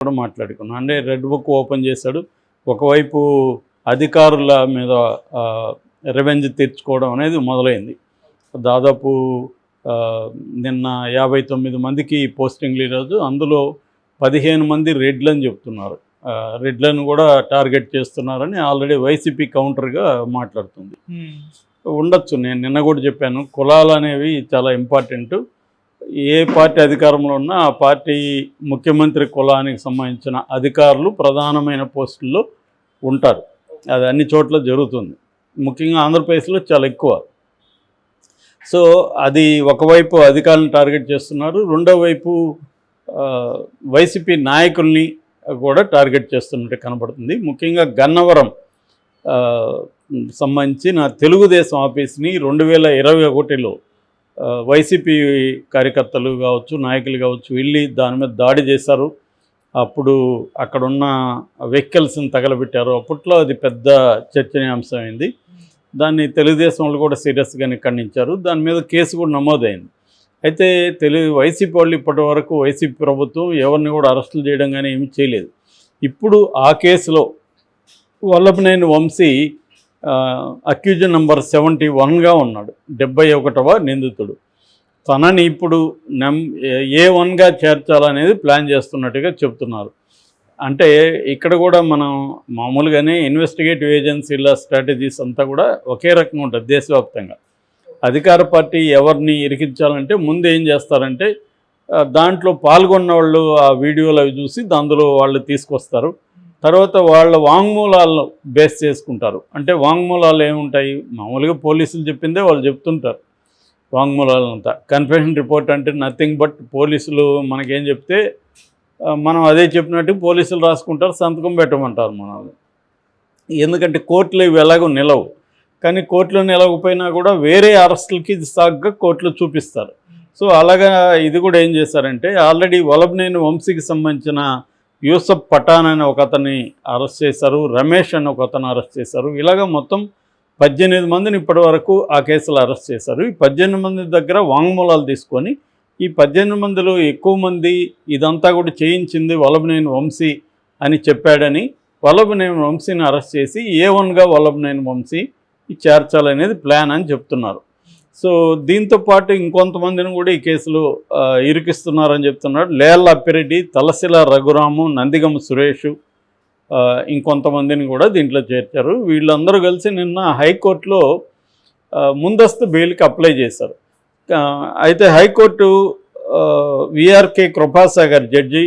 కూడా మాట్లాడుకున్నాం. అంటే రెడ్ బుక్ ఓపెన్ చేశాడు. ఒకవైపు అధికారుల మీద రివెంజ్ తీర్చుకోవడం అనేది మొదలైంది. దాదాపు నిన్న 59 మందికి పోస్టింగ్లు ఈరోజు, అందులో 15 మంది రెడ్లని చెప్తున్నారు. రెడ్లను కూడా టార్గెట్ చేస్తున్నారని ఆల్రెడీ వైసీపీ కౌంటర్గా మాట్లాడుతుంది. ఉండొచ్చు, నేను నిన్న కూడా చెప్పాను, కులాలు అనేవి చాలా ఇంపార్టెంట్. ఏ పార్టీ అధికారంలో ఉన్నా ఆ పార్టీ ముఖ్యమంత్రి కులానికి సంబంధించిన అధికారులు ప్రధానమైన పోస్టుల్లో ఉంటారు. అది అన్ని చోట్ల జరుగుతుంది, ముఖ్యంగా ఆంధ్రప్రదేశ్లో చాలా ఎక్కువ. సో అది ఒకవైపు అధికారులను టార్గెట్ చేస్తున్నారు, రెండో వైపు వైసీపీ నాయకుల్ని కూడా టార్గెట్ చేస్తున్నట్టు కనబడుతుంది. ముఖ్యంగా గన్నవరం సంబంధించిన తెలుగుదేశం ఆఫీస్ని 2021లో వైసీపీ కార్యకర్తలు కావచ్చు, నాయకులు కావచ్చు వెళ్ళి దాని మీద దాడి చేశారు. అప్పుడు అక్కడున్న వెహికల్స్ని తగలబెట్టారు. అప్పట్లో అది పెద్ద చర్చనీయాంశమైంది. దాన్ని తెలుగుదేశం వాళ్ళు కూడా సీరియస్గానే ఖండించారు. దాని మీద కేసు కూడా నమోదైంది. అయితే వైసీపీ వాళ్ళు ఇప్పటి వరకు, వైసీపీ ప్రభుత్వం ఎవరిని కూడా అరెస్టులు చేయడం కానీ ఏమీ చేయలేదు. ఇప్పుడు ఆ కేసులో వల్లభనేని వంశీ అక్యూజన్ నెంబర్ 71గా ఉన్నాడు, 71వ నిందితుడు. తనని ఇప్పుడు A1గా చేర్చాలనేది ప్లాన్ చేస్తున్నట్టుగా చెప్తున్నారు. అంటే ఇక్కడ కూడా మనం మామూలుగానే ఇన్వెస్టిగేటివ్ ఏజెన్సీల స్ట్రాటజీస్ అంతా కూడా ఒకే రకంగా ఉంటుంది దేశవ్యాప్తంగా. అధికార పార్టీ ఎవరిని ఇరికించాలంటే ముందు ఏం చేస్తారంటే దాంట్లో పాల్గొన్న వాళ్ళు ఆ వీడియోలు అవి చూసి అందులో వాళ్ళు తీసుకొస్తారు. తర్వాత వాళ్ళ వాంగ్మూలాలను బేస్ చేసుకుంటారు. అంటే వాంగ్మూలాలు ఏముంటాయి, మామూలుగా పోలీసులు చెప్పిందే వాళ్ళు చెప్తుంటారు. వాంగ్మూలాలంతా కన్ఫెషన్ రిపోర్ట్ అంటే నథింగ్ బట్ పోలీసులు మనకేం చెప్తే మనం అదే చెప్పినట్టు పోలీసులు రాసుకుంటారు, సంతకం పెట్టమంటారు మనల్ని. ఎందుకంటే కోర్టులో ఇవి ఎలాగో నిలవు, కానీ కోర్టులో నిలవకపోయినా కూడా వేరే అరెస్టులకి ఇది సాగ్గా కోర్టులో చూపిస్తారు. సో అలాగా ఇది కూడా ఏం చేశారంటే ఆల్రెడీ వల్లభనేని వంశీకి సంబంధించిన యూసఫ్ పఠాన్ అనే ఒక అతన్ని అరెస్ట్ చేశారు, రమేష్ అని ఒక అతను అరెస్ట్ చేశారు. ఇలాగ మొత్తం 18 మందిని ఇప్పటి వరకు ఆ కేసులో అరెస్ట్ చేశారు. ఈ 18 మంది దగ్గర వాంగ్మూలాలు తీసుకొని ఈ 18 మందిలో ఎక్కువ మంది ఇదంతా కూడా చేయించింది వల్లభనేని వంశీ అని చెప్పాడని వల్లభనేని వంశీని అరెస్ట్ చేసి A1గా వల్లభనేని వంశీ చేర్చాలనేది ప్లాన్ అని చెప్తున్నారు. సో దీంతోపాటు ఇంకొంతమందిని కూడా ఈ కేసులో ఇరికిస్తున్నారని చెప్తున్నాడు. లేళ్ల అప్పిరెడ్డి, తలశిల రఘురాము, నందిగమ సురేష్, ఇంకొంతమందిని కూడా దీంట్లో చేర్చారు. వీళ్ళందరూ కలిసి నిన్న హైకోర్టులో ముందస్తు బెయిల్కి అప్లై చేశారు. అయితే హైకోర్టు విఆర్కే కృపాసాగర్ జడ్జి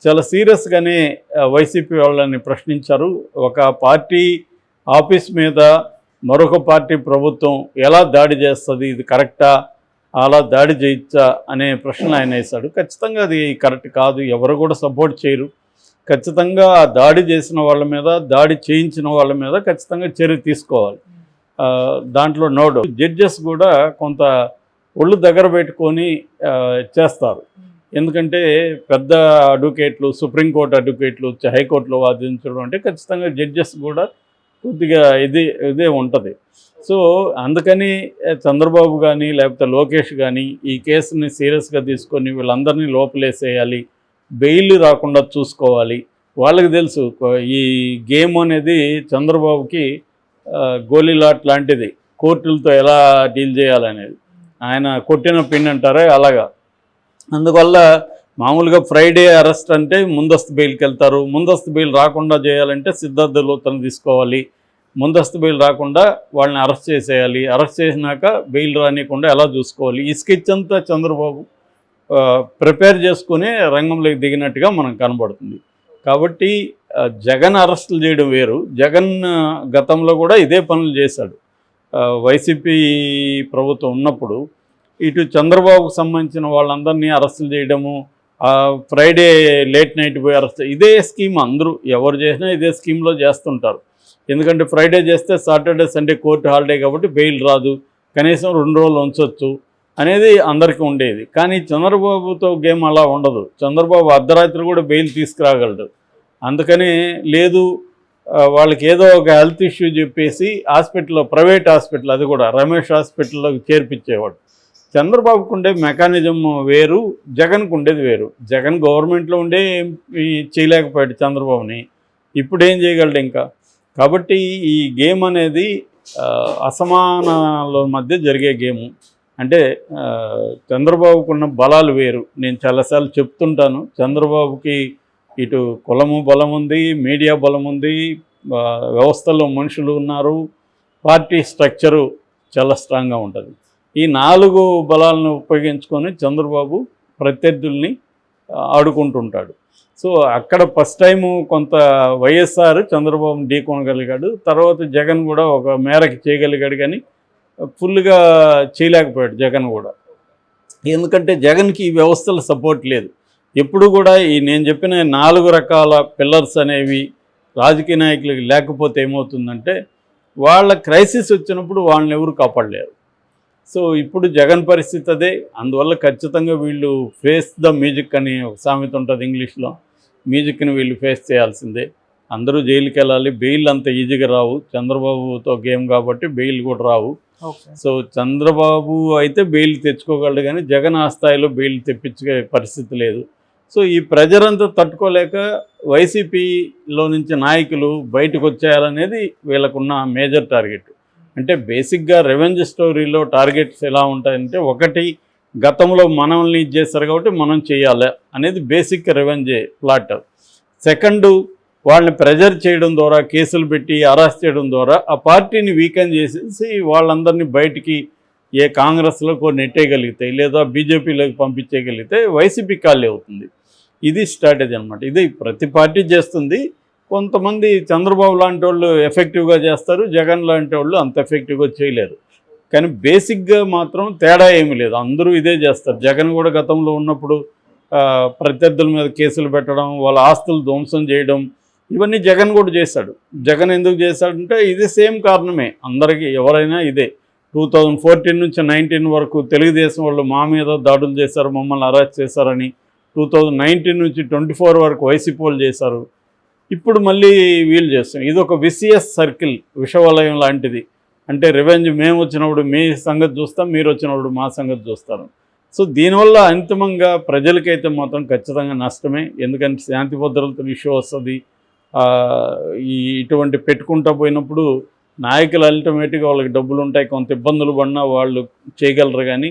చాలా సీరియస్గానే వైసీపీ వాళ్ళని ప్రశ్నించారు. ఒక పార్టీ ఆఫీస్ మీద మరొక పార్టీ ప్రభుత్వం ఎలా దాడి చేస్తుంది, ఇది కరెక్టా, అలా దాడి చేయొచ్చా అనే ప్రశ్న ఆయన వేశాడు. ఖచ్చితంగా అది కరెక్ట్ కాదు, ఎవరు కూడా సపోర్ట్ చేయరు. ఖచ్చితంగా దాడి చేసిన వాళ్ళ మీద, దాడి చేయించిన వాళ్ళ మీద ఖచ్చితంగా చర్య తీసుకోవాలి, దాంట్లో నోడు. జడ్జెస్ కూడా కొంత ఒళ్ళు దగ్గర పెట్టుకొని చేస్తారు. ఎందుకంటే పెద్ద అడ్వకేట్లు, సుప్రీంకోర్టు అడ్వకేట్లు హైకోర్టులో వాదించడం అంటే ఖచ్చితంగా జడ్జెస్ కూడా కొద్దిగా ఇదే ఉంటుంది. సో అందుకని చంద్రబాబు కానీ లేకపోతే లోకేష్ కానీ ఈ కేసుని సీరియస్గా తీసుకొని వీళ్ళందరినీ లోపలేసేయాలి, బెయిల్ రాకుండా చూసుకోవాలి. వాళ్ళకి తెలుసు ఈ గేమ్ అనేది చంద్రబాబుకి గోలీలాట్ లాంటిది, కోర్టులతో ఎలా డీల్ చేయాలనేది. ఆయన కొట్టిన పిన్ అంటారే అలాగా. అందువల్ల మామూలుగా ఫ్రైడే అరెస్ట్ అంటే ముందస్తు బెయిల్కి వెళ్తారు. ముందస్తు బెయిల్ రాకుండా చేయాలంటే సిద్ధార్థ లూథర్ని తీసుకోవాలి. ముందస్తు బెయిల్ రాకుండా వాళ్ళని అరెస్ట్ చేసేయాలి. అరెస్ట్ చేసినాక బెయిల్ రానియకుండా ఎలా చూసుకోవాలి, ఈ స్కెచ్ అంతా చంద్రబాబు ప్రిపేర్ చేసుకుని రంగంలోకి దిగినట్టుగా మనకు కనబడుతుంది. కాబట్టి జగన్ అరెస్టులు చేయడం వేరు. జగన్ గతంలో కూడా ఇదే పనులు చేశాడు. వైసీపీ ప్రభుత్వం ఉన్నప్పుడు ఇటు చంద్రబాబుకు సంబంధించిన వాళ్ళందరినీ అరెస్టులు చేయడము, ఫ్రైడే లేట్ నైట్ పోయి అరెస్ట్, ఇదే స్కీమ్ అందరూ ఎవరు చేసినా ఇదే స్కీమ్లో చేస్తుంటారు. ఎందుకంటే ఫ్రైడే చేస్తే సాటర్డే సండే కోర్టు హాలిడే కాబట్టి బెయిల్ రాదు, కనీసం 2 రోజులు ఉంచవచ్చు అనేది అందరికీ ఉండేది. కానీ చంద్రబాబుతో గేమ్ అలా ఉండదు. చంద్రబాబు అర్ధరాత్రి కూడా బెయిల్ తీసుకురాగలడు. అందుకని లేదు, వాళ్ళకి ఏదో ఒక హెల్త్ ఇష్యూ చెప్పేసి హాస్పిటల్లో, ప్రైవేట్ హాస్పిటల్, అది కూడా రమేష్ హాస్పిటల్లోకి చేర్పించేవాడు. చంద్రబాబుకు ఉండే మెకానిజం వేరు, జగన్కు ఉండేది వేరు. జగన్ గవర్నమెంట్లో ఉండే చేయలేకపోయాడు చంద్రబాబుని, ఇప్పుడు ఏం చేయగలడు ఇంకా. కాబట్టి ఈ గేమ్ అనేది అసమానాల మధ్య జరిగే గేము. అంటే చంద్రబాబుకు ఉన్న బలాలు వేరు. నేను చాలాసార్లు చెప్తుంటాను, చంద్రబాబుకి ఇటు కులము బలం ఉంది, మీడియా బలం ఉంది, వ్యవస్థలో మనుషులు ఉన్నారు, పార్టీ స్ట్రక్చరు చాలా స్ట్రాంగ్గా ఉంటుంది. ఈ 4 బలాలను ఉపయోగించుకొని చంద్రబాబు ప్రత్యర్థుల్ని ఆడుకుంటుంటాడు. సో అక్కడ ఫస్ట్ టైము కొంత వైఎస్ఆర్ చంద్రబాబుని ఢీకొనగలిగాడు, తర్వాత జగన్ కూడా ఒక మేరకు చేయగలిగాడు, కానీ ఫుల్గా చేయలేకపోయాడు జగన్ కూడా. ఎందుకంటే జగన్కి ఈ వ్యవస్థల సపోర్ట్ లేదు. ఎప్పుడు కూడా ఈ నేను చెప్పిన 4 రకాల పిల్లర్స్ అనేవి రాజకీయ నాయకులకి లేకపోతే ఏమవుతుందంటే వాళ్ళ క్రైసిస్ వచ్చినప్పుడు వాళ్ళని ఎవరు కాపాడలేరు. సో ఇప్పుడు జగన్ పరిస్థితి అదే. అందువల్ల ఖచ్చితంగా వీళ్ళు ఫేస్ ద మ్యూజిక్ అని ఒక సామెత ఉంటుంది ఇంగ్లీష్లో. మ్యూజిక్ని వీళ్ళు ఫేస్ చేయాల్సిందే. అందరూ జైలుకి వెళ్ళాలి. బెయిల్ అంత ఈజీగా రావు, చంద్రబాబుతో గేమ్ కాబట్టి బెయిల్ కూడా రావు. సో చంద్రబాబు అయితే బెయిల్ తెచ్చుకోగలడు, కానీ జగన్ ఆ స్థాయిలో బెయిల్ తెప్పించే పరిస్థితి లేదు. సో ఈ ప్రెజరంతా తట్టుకోలేక వైసీపీలో నుంచి నాయకులు బయటకు వచ్చేయాలనేది వీళ్ళకున్న మేజర్ టార్గెట్. అంటే బేసిక్గా రెవెంజ్ స్టోరీలో టార్గెట్స్ ఎలా ఉంటాయంటే, ఒకటి గతంలో మనల్ని ఇది చేస్తారు కాబట్టి మనం చేయాలి అనేది బేసిక్ రెవెంజ్ ప్లాట్. సెకండు వాళ్ళని ప్రెజర్ చేయడం ద్వారా, కేసులు పెట్టి అరెస్ట్ చేయడం ద్వారా ఆ పార్టీని వీకెన్ చేసేసి వాళ్ళందరినీ బయటికి ఏ కాంగ్రెస్లోకి నెట్టేయగలిగితే లేదా బీజేపీలోకి పంపించేయగలిగితే వైసీపీ ఖాళీ అవుతుంది. ఇది స్ట్రాటజీ అనమాట. ఇది ప్రతి పార్టీ చేస్తుంది. కొంతమంది చంద్రబాబు లాంటి వాళ్ళు ఎఫెక్టివ్గా చేస్తారు, జగన్ లాంటి వాళ్ళు అంత ఎఫెక్టివ్గా చేయలేరు. కానీ బేసిక్గా మాత్రం తేడా ఏమీ లేదు, అందరూ ఇదే చేస్తారు. జగన్ కూడా గతంలో ఉన్నప్పుడు ప్రత్యర్థుల మీద కేసులు పెట్టడం, వాళ్ళ ఆస్తులు ధ్వంసం చేయడం, ఇవన్నీ జగన్ కూడా చేశాడు. జగన్ ఎందుకు చేశాడంటే ఇది సేమ్ కారణమే, అందరికీ ఎవరైనా ఇదే. 2014 నుంచి 19 వరకు తెలుగుదేశం వాళ్ళు మా మీద దాడులు చేశారు, మమ్మల్ని అరెస్ట్ చేశారని. 2019 నుంచి 24 వరకు వైసీపీ వాళ్ళు చేశారు. ఇప్పుడు మళ్ళీ వీళ్ళు చేస్తాం. ఇది ఒక విసియస్ సర్కిల్, విషవలయం లాంటిది. అంటే రివెంజ్, మేము వచ్చినప్పుడు మీ సంగతి చూస్తాం, మీరు వచ్చినప్పుడు మా సంగతి చూస్తారు. సో దీనివల్ల అంతిమంగా ప్రజలకైతే మాత్రం ఖచ్చితంగా నష్టమే. ఎందుకంటే శాంతి భద్రతల ఇష్యూ వస్తుంది. ఇటువంటి పెట్టుకుంటూ పోయినప్పుడు నాయకులు అల్టిమేట్గా వాళ్ళకి డబ్బులు ఉంటాయి, కొంత ఇబ్బందులు పడినా వాళ్ళు చేయగలరు. కానీ